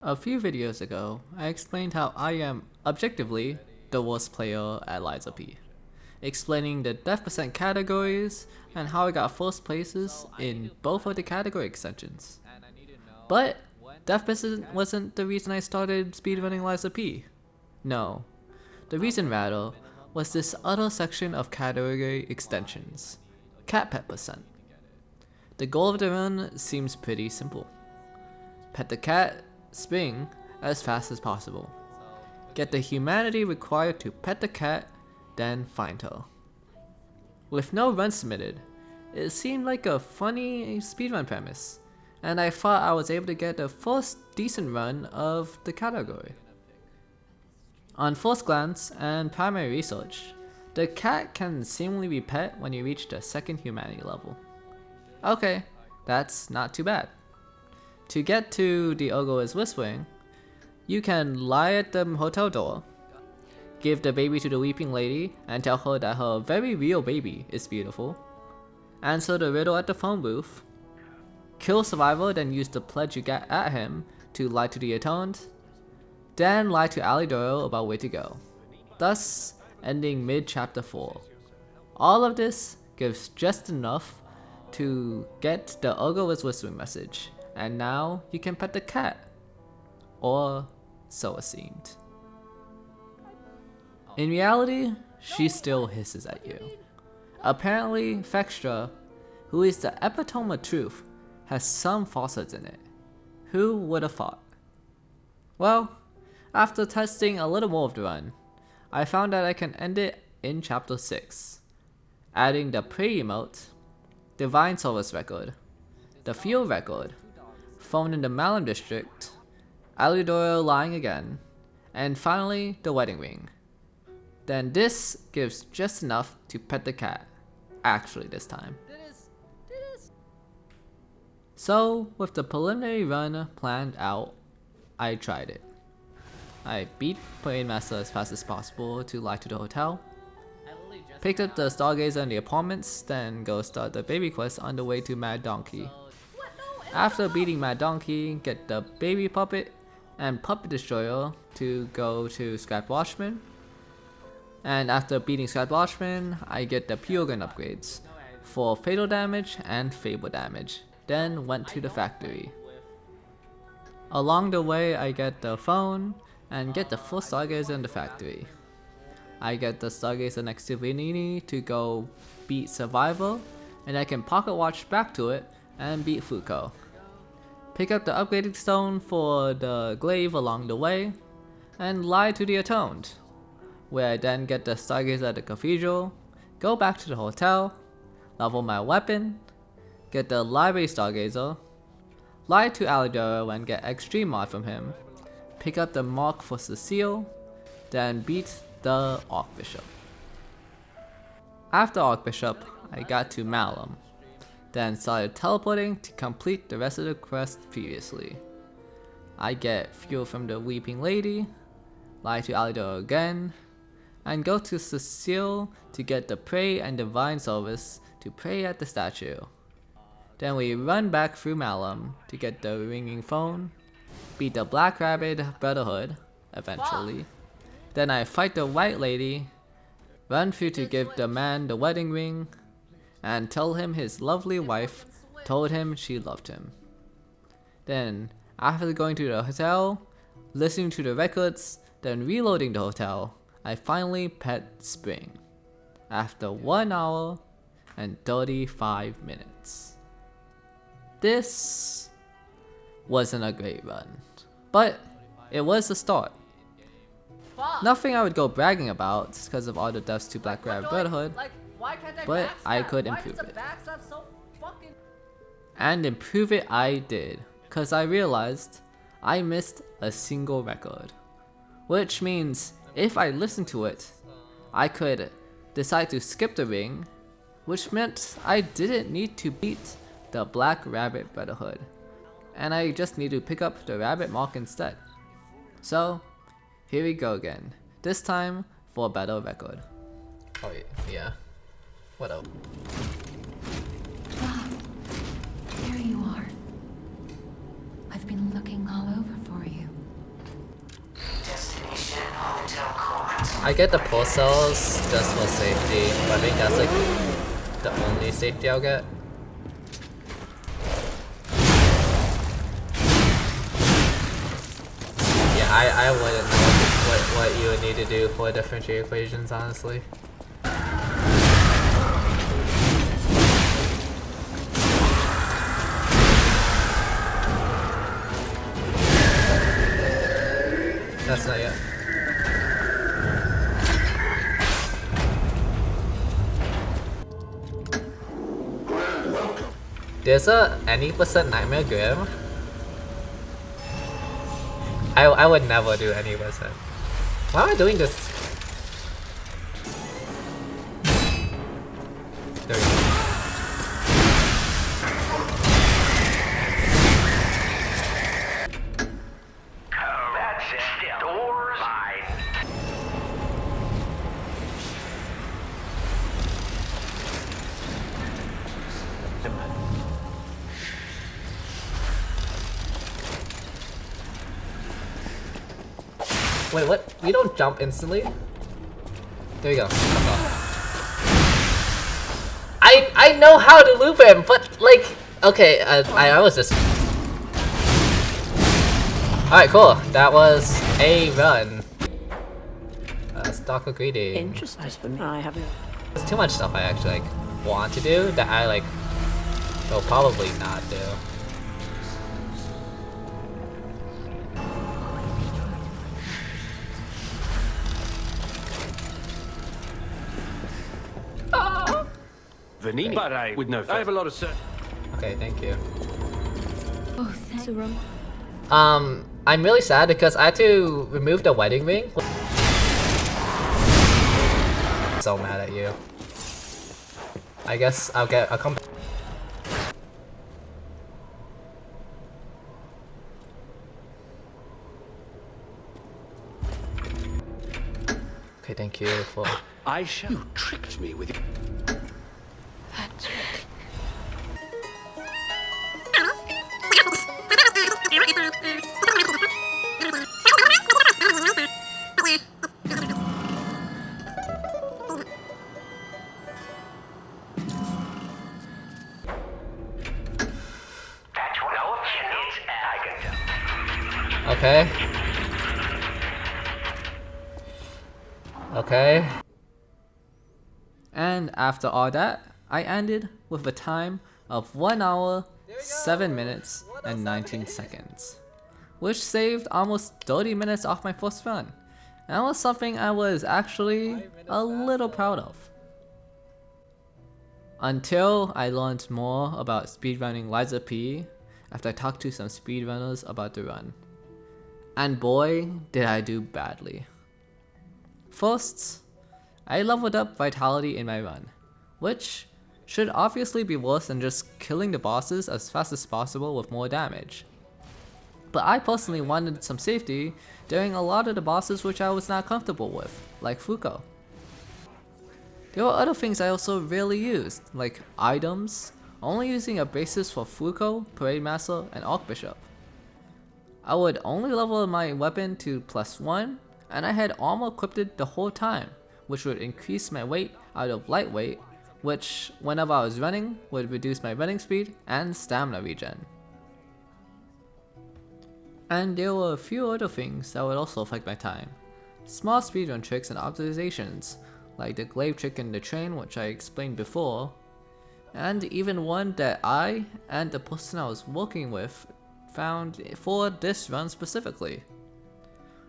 A few videos ago, I explained how I am, objectively, the worst player at Liza P, explaining the death percent categories and how I got first places in both of the category extensions. But death percent wasn't the reason I started speedrunning Liza P. No, the reason rather was this other section of category extensions, cat pet percent. The goal of the run seems pretty simple. Pet the cat, spring as fast as possible. Get the humanity required to pet the cat, then find her. With no run submitted, it seemed like a funny speedrun premise, and I thought I was able to get the first decent run of the category. On first glance and primary research, the cat can seemingly be pet when you reach the second humanity level. Okay, that's not too bad. To get to the Ogo is Whispering, you can lie at the hotel door, give the baby to the weeping lady and tell her that her very real baby is beautiful, answer the riddle at the phone booth, kill survivor, then use the pledge you get at him to lie to the atoned, then lie to Alidoro about where to go, thus ending mid chapter 4. All of this gives just enough to get the Ogo is Whispering message, and now you can pet the cat. Or so it seemed. In reality, she still hisses at you. Apparently, Fextra, who is the epitome of truth, has some falsehoods in it. Who would have thought? Well, after testing a little more of the run, I found that I can end it in chapter 6, adding the Pray emote, Divine Service record, the Field record, phone in the Malum district, Alidoro lying again, and finally the wedding ring. Then this gives just enough to pet the cat, actually this time. So with the preliminary run planned out, I tried it. I beat Parade Master as fast as possible to lie to the hotel, picked up the Stargazer in the apartments, then go start the baby quest on the way to Mad Donkey. After beating Mad Donkey, get the baby puppet and puppet destroyer to go to Scrap Watchman. And after beating Scrap Watchman, I get the Pure Gun upgrades for fatal damage and fable damage, then went to the factory. Along the way, I get the phone and get the full Stargazer in the factory. I get the Stargazer next to Vanini to go beat Survival, and I can pocket watch back to it and beat Fuko. Pick up the upgraded stone for the glaive along the way, and lie to the atoned, where I then get the Stargazer at the cathedral, go back to the hotel, level my weapon, get the library Stargazer, lie to Alidoro and get extreme mod from him, pick up the mark for Cecile, then beat the Archbishop. After Archbishop, I got to Malum, then started teleporting to complete the rest of the quest previously. I get fuel from the Weeping Lady, lie to Alidoro again, and go to Cecile to get the Pray and Divine Service to pray at the statue. Then we run back through Malum to get the ringing phone, beat the Black Rabbit Brotherhood, eventually. Then I fight the White Lady, run through to give the man the wedding ring, and tell him his lovely wife told him she loved him. Then, after going to the hotel, listening to the records, then reloading the hotel, I finally pet Spring, after 1 hour and 35 minutes. This wasn't a great run, but it was a start. Nothing I would go bragging about because of all the deaths to Black Rabbit Brotherhood, but I could improve it. And improve it I did, cause I realized I missed a single record. Which means if I listened to it, I could decide to skip the ring, which meant I didn't need to beat the Black Rabbit Brotherhood, and I just need to pick up the rabbit mark instead. So, here we go again, this time for a better record. Oh yeah. What up? Ah, there you are. I've been looking all over for you. I get the pulse cells just for safety, but I think that's like the only safety I'll get. Yeah, I wouldn't know what you would need to do for differential equations, honestly. That's not yet. There's a any percent nightmare grim. I would never do any percent. Why am I doing this? There we go. That's it. Doors. Wait, what? We don't jump instantly? There we go. I know how to loop him, but like, okay, I was just. Alright, cool. That was a run. Stalker greeting. Interesting. I haven't. There's too much stuff I actually like want to do that I like will probably not do. Vanini. But I would know. I have a lot of Okay, thank you. Oh, thanks. So wrong. I'm really sad because I had to remove the wedding ring. So mad at you. I guess I'll come. Okay, thank you for. I shall. You tricked me with it. That's right. Okay. Okay. And after all that, I ended with a time of 1 hour, 7 minutes, and 19 seconds, which saved almost 30 minutes off my first run. And that was something I was actually a little proud of. Until I learned more about speedrunning Liza P after I talked to some speedrunners about the run. And boy, did I do badly. First, I leveled up Vitality in my run, which should obviously be worse than just killing the bosses as fast as possible with more damage. But I personally wanted some safety during a lot of the bosses which I was not comfortable with, like Fuko. There were other things I also rarely used, like items, only using a basis for Fuko, Parade Master, and Archbishop. I would only level my weapon to +1, and I had armor equipped the whole time, which would increase my weight out of lightweight, which whenever I was running would reduce my running speed and stamina regen. And there were a few other things that would also affect my time. Small speedrun tricks and optimizations, like the glaive trick in the train which I explained before, and even one that I and the person I was working with found for this run specifically.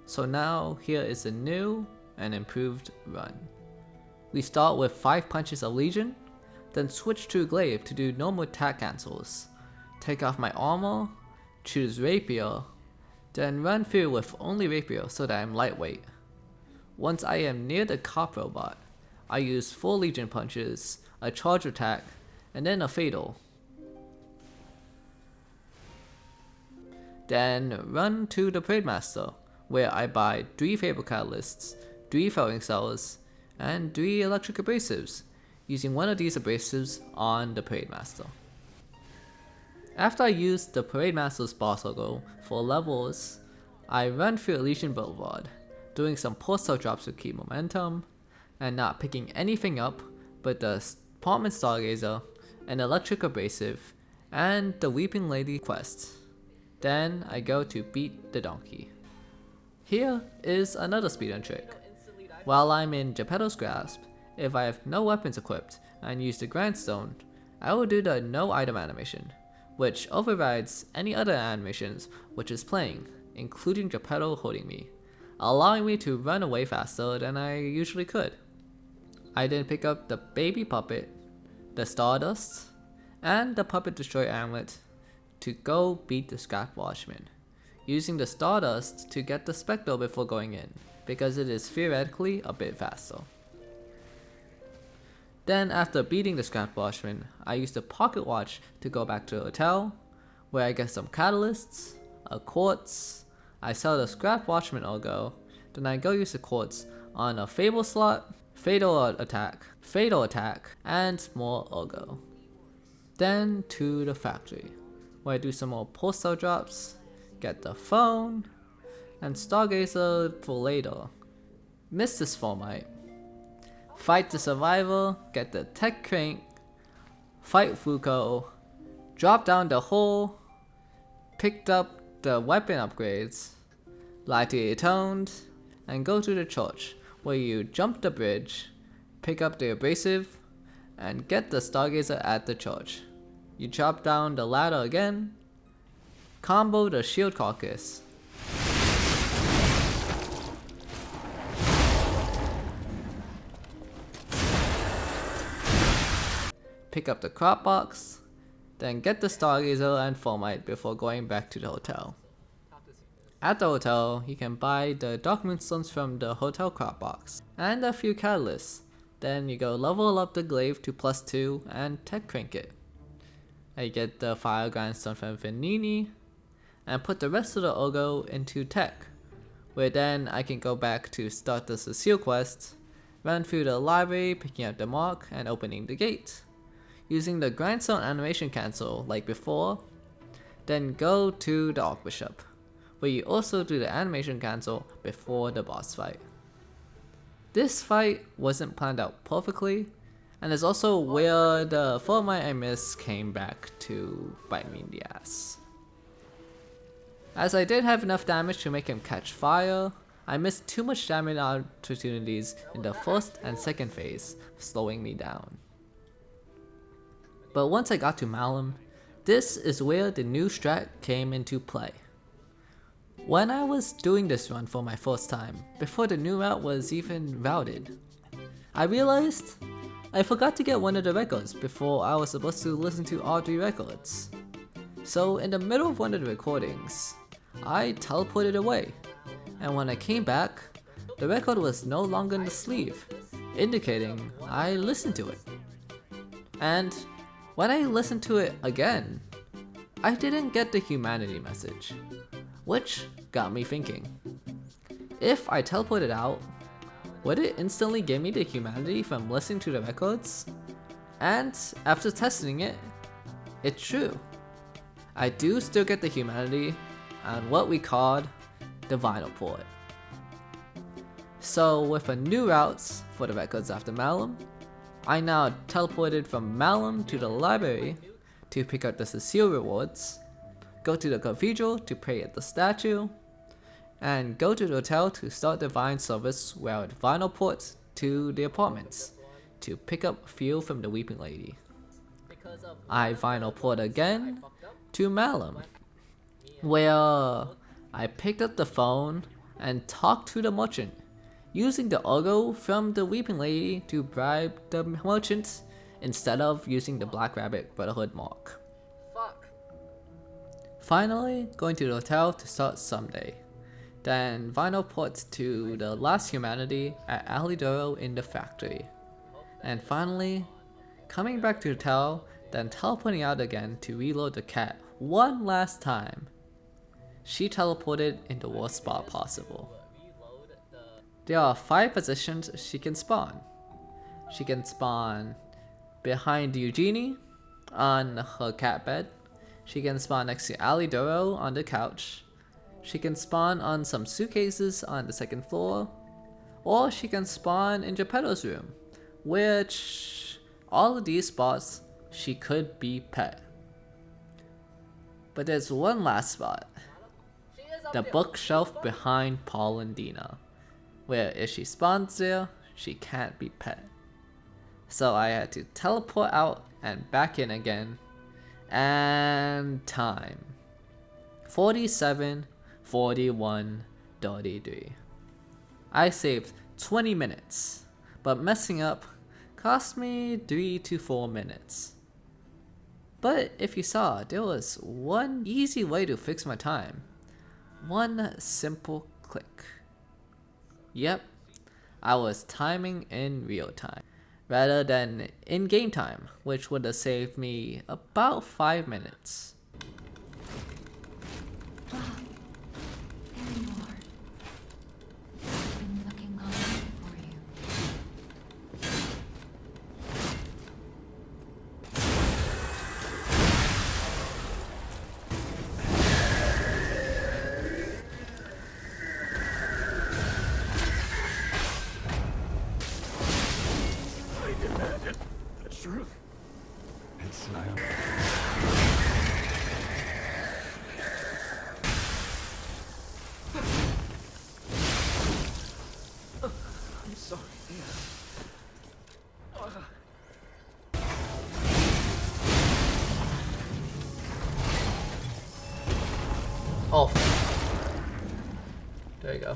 So now here is a new and improved run. We start with 5 punches of Legion, then switch to glaive to do normal attack cancels, take off my armor, choose rapier, then run through with only rapier so that I'm lightweight. Once I am near the cop robot, I use 4 Legion punches, a charge attack, and then a fatal. Then run to the Parade Master, where I buy 3 Fatal Catalysts, 3 Felling Cells, and 3 Electric Abrasives, using one of these abrasives on the Parade Master. After I use the Parade Master's boss logo for levels, I run through Elysian Boulevard, doing some postal drops to keep momentum, and not picking anything up but the apartment stargazer, an electric abrasive, and the Weeping Lady quest. Then I go to beat the donkey. Here is another speedrun trick. While I'm in Geppetto's grasp, if I have no weapons equipped and use the grindstone, I will do the no item animation, which overrides any other animations which is playing, including Geppetto holding me, allowing me to run away faster than I usually could. I then pick up the baby puppet, the Stardust, and the Puppet Destroyer amulet to go beat the Scrap Watchman, using the Stardust to get the Spectre before going in, because it is theoretically a bit faster. Then after beating the Scrap Watchman, I use the Pocket Watch to go back to the hotel, where I get some catalysts, a quartz, I sell the Scrap Watchman Ogo, then I go use the quartz on a Fable slot, Fatal Attack, and more Ogo. Then to the factory, where I do some more postal drops, get the phone, and Stargazer for later. Miss this format. Fight the survivor, get the tech crank, fight Fuko, drop down the hole, picked up the weapon upgrades, lie to the atoned, and go to the church, where you jump the bridge, pick up the abrasive, and get the Stargazer at the church. You chop down the ladder again, combo the shield carcass, pick up the crop box, then get the Stargazer and Formite before going back to the hotel. At the hotel, you can buy the Dark Moonstones from the hotel crop box, and a few catalysts. Then you go level up the glaive to +2 and tech crank it. I get the Fire Grindstone from Vanini, and put the rest of the Ogo into tech, where then I can go back to start the Cecile quest, run through the library picking up the mark and opening the gate, using the Grindstone animation cancel like before, then go to the Archbishop, where you also do the animation cancel before the boss fight. This fight wasn't planned out perfectly, and is also where the format I missed came back to bite me in the ass. As I did have enough damage to make him catch fire, I missed too much damage opportunities in the first and second phase, slowing me down. But once I got to Malum, this is where the new strat came into play. When I was doing this run for my first time, before the new route was even routed, I realized I forgot to get one of the records before I was supposed to listen to all 3 records. So in the middle of one of the recordings, I teleported away, and when I came back, the record was no longer in the sleeve, indicating I listened to it. And when I listened to it again, I didn't get the humanity message, which got me thinking. If I teleported out, would it instantly give me the humanity from listening to the records? And after testing it, it's true. I do still get the humanity on what we called the vinyl port. So with a new routes for the records after Malum, I now teleported from Malum to the library to pick up the Cecile rewards, go to the cathedral to pray at the statue, and go to the hotel to start the Vine service where I would vinyl port to the apartments to pick up fuel from the Weeping Lady. I vinyl port again to Malum, where I picked up the phone and talked to the merchant, using the Ogo from the Weeping Lady to bribe the merchant instead of using the Black Rabbit Brotherhood mark. Finally, going to the hotel to start Someday. Then vinyl port to the last humanity at Alidoro in the factory. And finally, coming back to the hotel, then teleporting out again to reload the cat one last time. She teleported in the worst spot possible. There are 5 positions she can spawn. She can spawn behind Eugenie on her cat bed. She can spawn next to Alidoro on the couch. She can spawn on some suitcases on the second floor, or she can spawn in Geppetto's room, which all of these spots she could be pet. But there's one last spot, the bookshelf behind Paul and Dina, where if she spawns there, she can't be pet. So I had to teleport out and back in again, and time. 47, 41, 33. I saved 20 minutes, but messing up cost me 3 to 4 minutes. But if you saw, there was one easy way to fix my time. One simple click. Yep, I was timing in real time, rather than in-game time, which would have saved me about 5 minutes. There you are. I've been looking all over for you. I demanded the truth. It's not. I'm sorry, dear. Oh. There you go.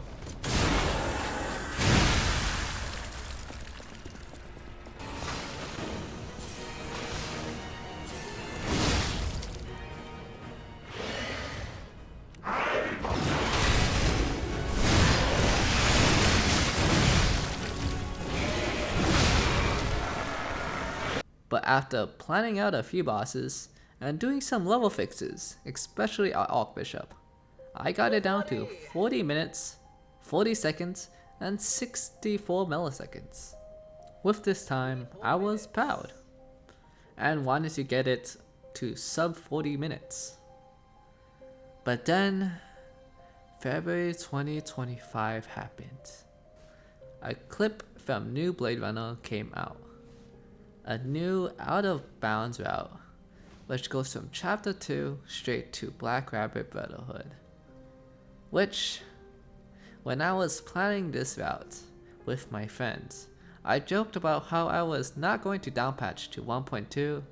But after planning out a few bosses and doing some level fixes, especially our Archbishop, I got it down to 40 minutes, 40 seconds, and 64 milliseconds. With this time, I was proud and wanted to get it to sub 40 minutes. But then, February 2025 happened. A clip from New Blade Runner came out. A new out of bounds route, which goes from chapter 2 straight to Black Rabbit Brotherhood. Which, when I was planning this route with my friends, I joked about how I was not going to downpatch to 1.2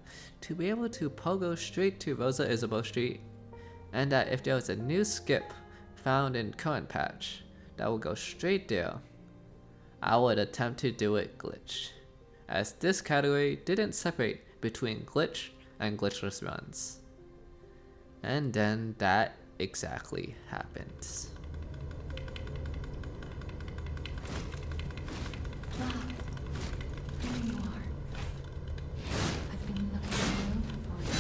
to be able to pogo straight to Rosa Isabel Street, and that if there was a new skip found in current patch that would go straight there, I would attempt to do it glitch, as this category didn't separate between glitch and glitchless runs. And then that exactly happens. There you are. I've been looking all over for you.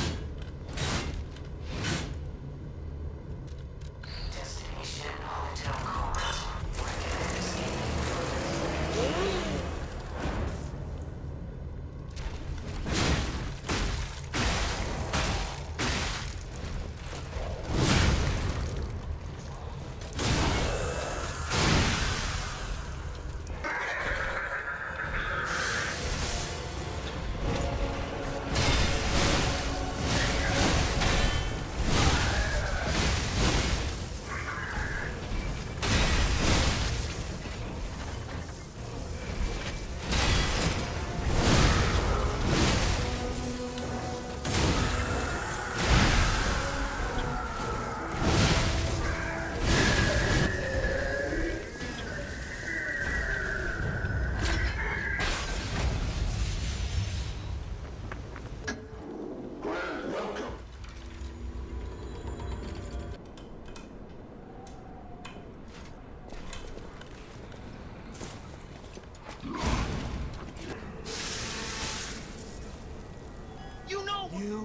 Destination Hotel Court.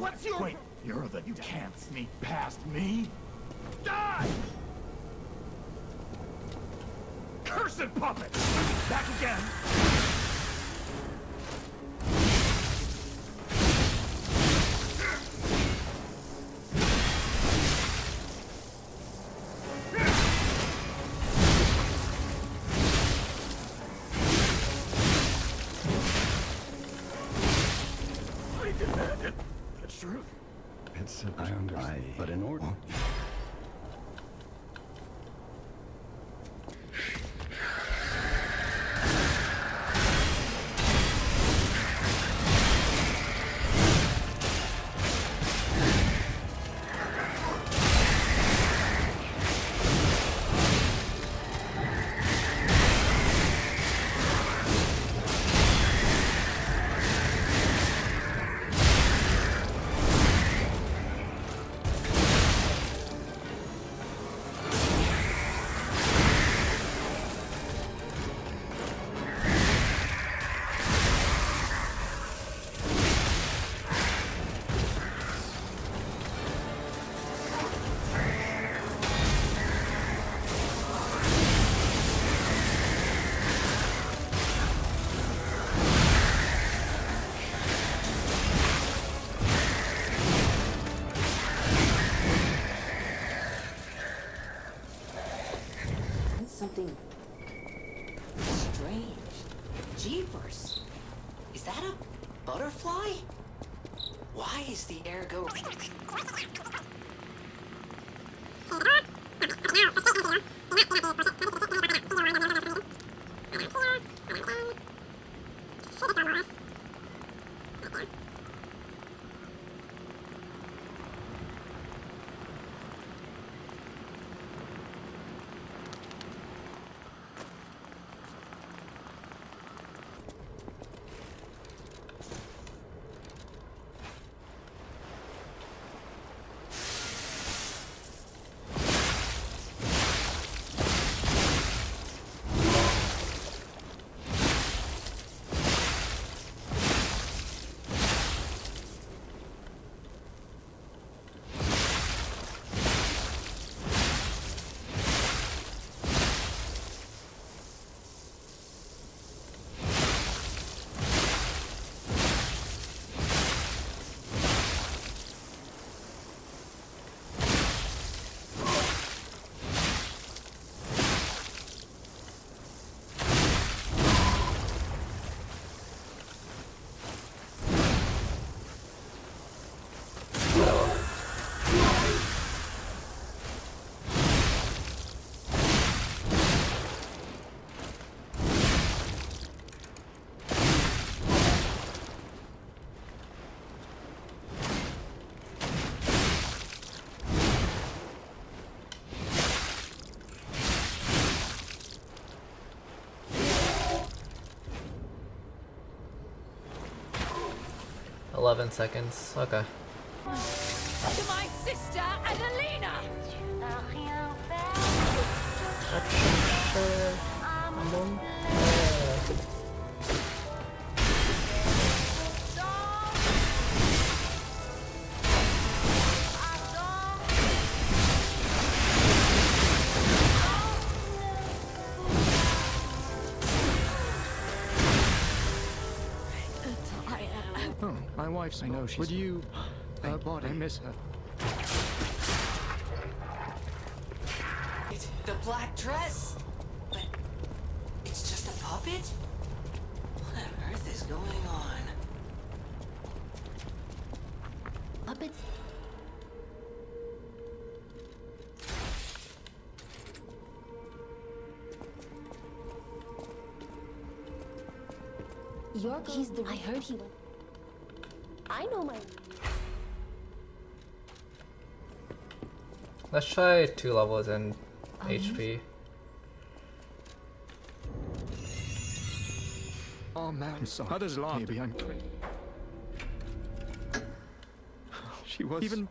What's your... Wait, you're the... You can't sneak past me? Die! Cursed puppet! Back again! It's truth. It's I understand. But in order. Something strange. Jeepers. Is that a butterfly? Why is the air go... seconds. Okay. To my sister, Adelina! Oh, my wife's. I know she's. Would you? Her body. I miss her. It's the black dress? But it's just a puppet? What on earth is going on? Puppets? He's the. I heard he went. I know my. Let's try 2 levels and HP. Oh man, I'm sorry. Others laughed behind. She was even.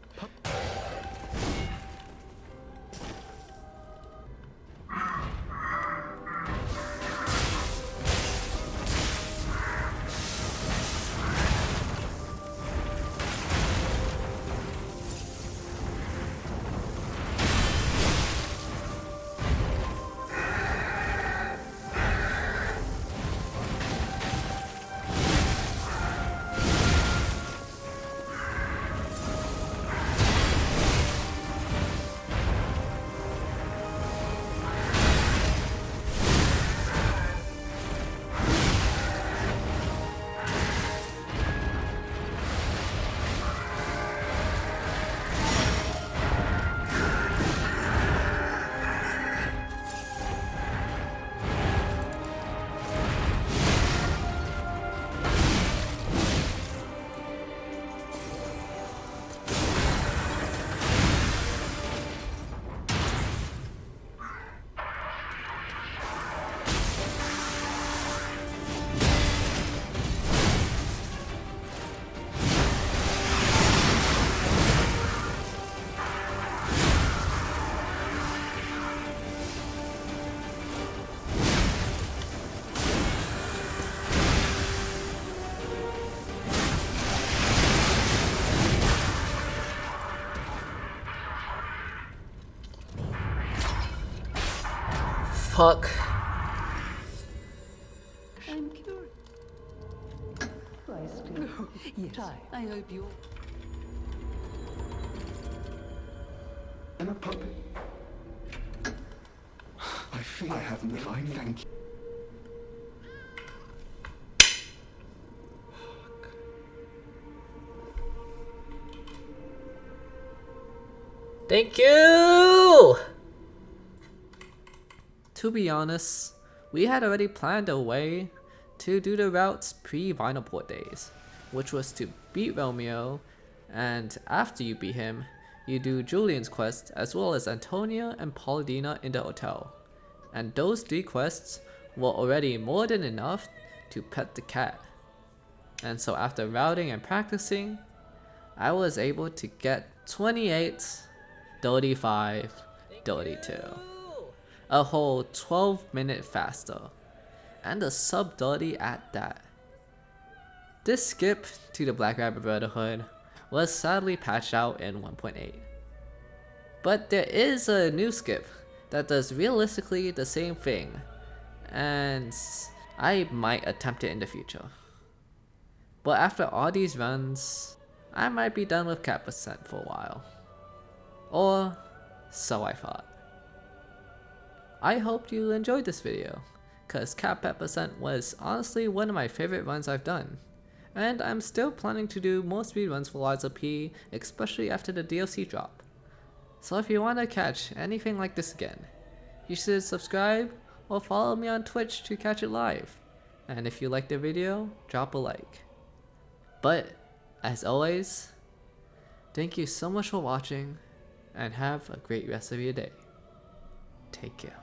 fuck. I'm curious. Yes, I hope you. And a puppet. I feel I have no fine, thank you. Thank you! To be honest, we had already planned a way to do the routes pre-Vinyl Port days, which was to beat Romeo, and after you beat him, you do Julian's quest as well as Antonia and Paulina in the hotel. And those 3 quests were already more than enough to pet the cat. And so after routing and practicing, I was able to get 28, 35, 32. A whole 12 minutes faster. And a sub 30 at that. This skip to the Black Rabbit Brotherhood was sadly patched out in 1.8. But there is a new skip that does realistically the same thing, and I might attempt it in the future. But after all these runs, I might be done with Cat Percent for a while. Or so I thought. I hope you enjoyed this video, cause Cat Percent was honestly one of my favorite runs I've done. And I'm still planning to do more speedruns for Liza P, especially after the DLC drop. So if you want to catch anything like this again, you should subscribe or follow me on Twitch to catch it live. And if you liked the video, drop a like. But, as always, thank you so much for watching, and have a great rest of your day. Take care.